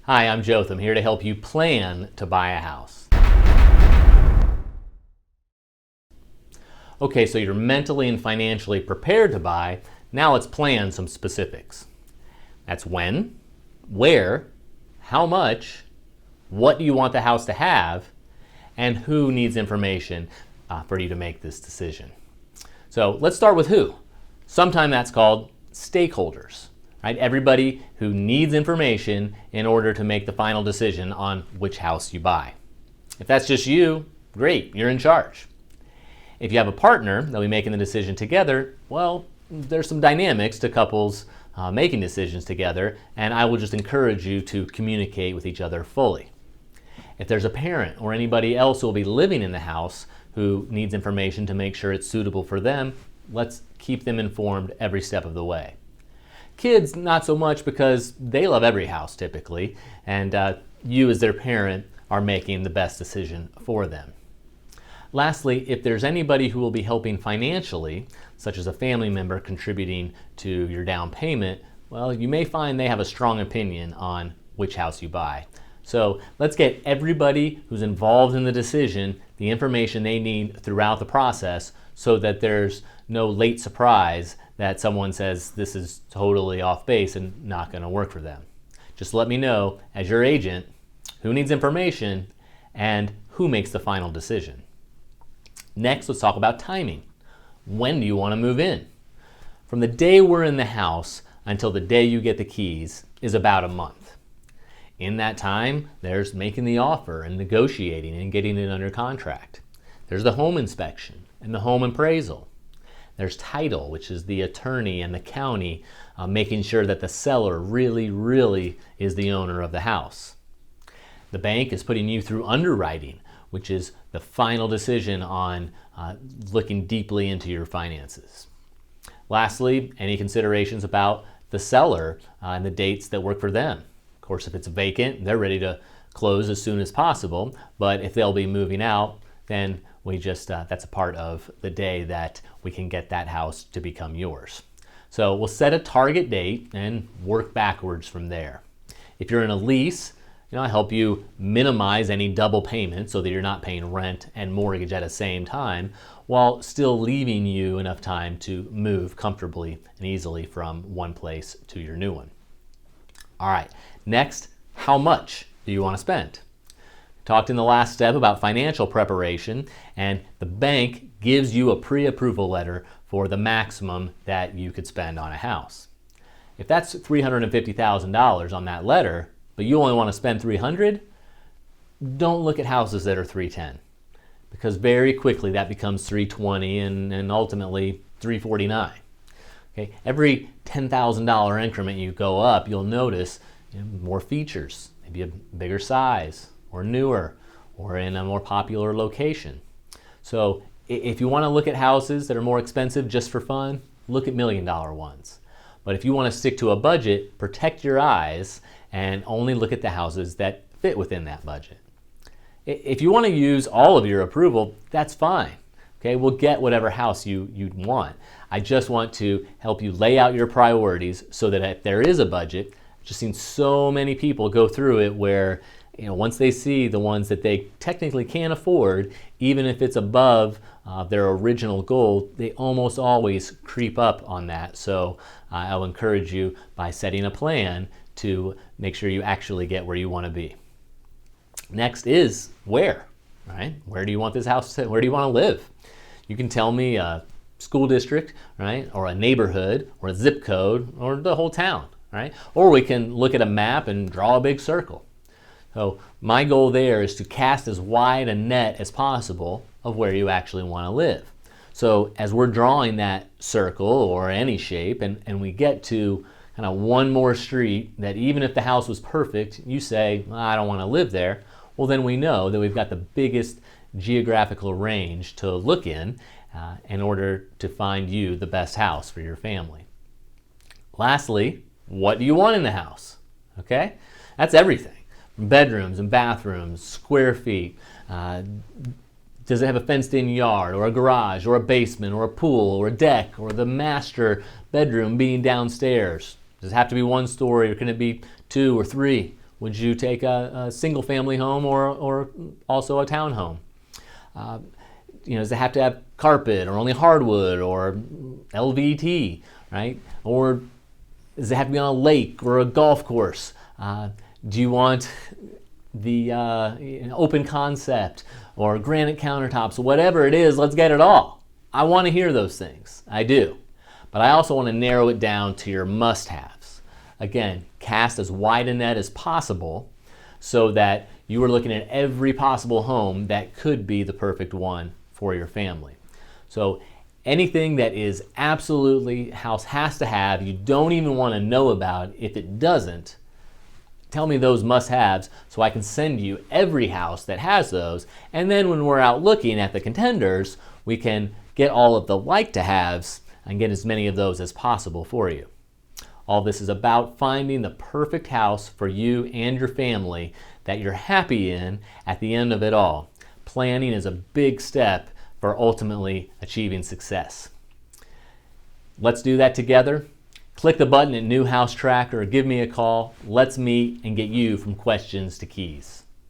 Hi, I'm Jotham, here to help you plan to buy a house. Okay, so you're mentally and financially prepared to buy. Now let's plan some specifics. That's when, where, how much, what do you want the house to have, and who needs information for you to make this decision. So let's start with who. Sometimes that's called stakeholders. Right? Everybody who needs information in order to make the final decision on which house you buy. If that's just you, great, you're in charge. If you have a partner that'll be making the decision together, well, there's some dynamics to couples making decisions together, and I will just encourage you to communicate with each other fully. If there's a parent or anybody else who will be living in the house who needs information to make sure it's suitable for them, let's keep them informed every step of the way. Kids, not so much, because they love every house typically, and you as their parent are making the best decision for them. Lastly, if there's anybody who will be helping financially, such as a family member contributing to your down payment, well, you may find they have a strong opinion on which house you buy. So let's get everybody who's involved in the decision the information they need throughout the process so that there's no late surprise that someone says this is totally off base and not going to work for them. Just let me know, as your agent, who needs information and who makes the final decision. Next, let's talk about timing. When do you want to move in? From the day we're in the house until the day you get the keys is about a month. In that time, there's making the offer and negotiating and getting it under contract. There's the home inspection and the home appraisal. There's title, which is the attorney and the county making sure that the seller really is the owner of the house. The bank is putting you through underwriting, which is the final decision on looking deeply into your finances. Lastly, any considerations about the seller and the dates that work for them. Of course, if it's vacant, they're ready to close as soon as possible, but if they'll be moving out, then we just that's a part of the day that we can get that house to become yours. So we'll set a target date and work backwards from there. If you're in a lease, I help you minimize any double payments so that you're not paying rent and mortgage at the same time, while still leaving you enough time to move comfortably and easily from one place to your new one. All right, next, how much do you want to spend? Talked in the last step about financial preparation, and the bank gives you a pre-approval letter for the maximum that you could spend on a house. If that's $350,000 on that letter, but you only want to spend $300,000, don't look at houses that are $310,000, because very quickly that becomes $320,000 and ultimately $349,000. Okay, every $10,000 increment you go up, you'll notice more features, maybe a bigger size, or newer, or in a more popular location. So if you want to look at houses that are more expensive just for fun, look at $1 million ones. But if you want to stick to a budget, protect your eyes and only look at the houses that fit within that budget. If you want to use all of your approval, that's fine. Okay, we'll get whatever house you want. I just want to help you lay out your priorities so that if there is a budget, I've just seen so many people go through it where once they see the ones that they technically can't afford, even if it's above their original goal, they almost always creep up on that. So I'll encourage you by setting a plan to make sure you actually get where you want to be. Next is where, right? Where do you want this house to, where do you want to live? You can tell me a school district, right? Or a neighborhood, or a zip code, or the whole town, right? Or we can look at a map and draw a big circle. So my goal there is to cast as wide a net as possible of where you actually want to live. So as we're drawing that circle or any shape and we get to kind of one more street that even if the house was perfect, you say, I don't want to live there, well then we know that we've got the biggest geographical range to look in order to find you the best house for your family. Lastly, what do you want in the house? Okay, that's everything. Bedrooms and bathrooms, square feet. Does it have a fenced-in yard, or a garage, or a basement, or a pool, or a deck, or the master bedroom being downstairs? Does it have to be one story, or can it be 2 or 3 Would you take a single family home or also a townhome? Does it have to have carpet or only hardwood or LVT, right? Or does it have to be on a lake or a golf course? Do you want the open concept or granite countertops? Whatever it is, let's get it all. I want to hear those things. I do. But I also want to narrow it down to your must-haves. Again, cast as wide a net as possible so that you are looking at every possible home that could be the perfect one for your family. So anything that is absolutely house has to have, you don't even want to know about if it doesn't, tell me those must-haves so I can send you every house that has those, and then when we're out looking at the contenders, we can get all of the like-to-haves and get as many of those as possible for you. All this is about finding the perfect house for you and your family that you're happy in at the end of it all. Planning is a big step for ultimately achieving success. Let's do that together. Click the button at New House Tracker or give me a call. Let's meet and get you from questions to keys.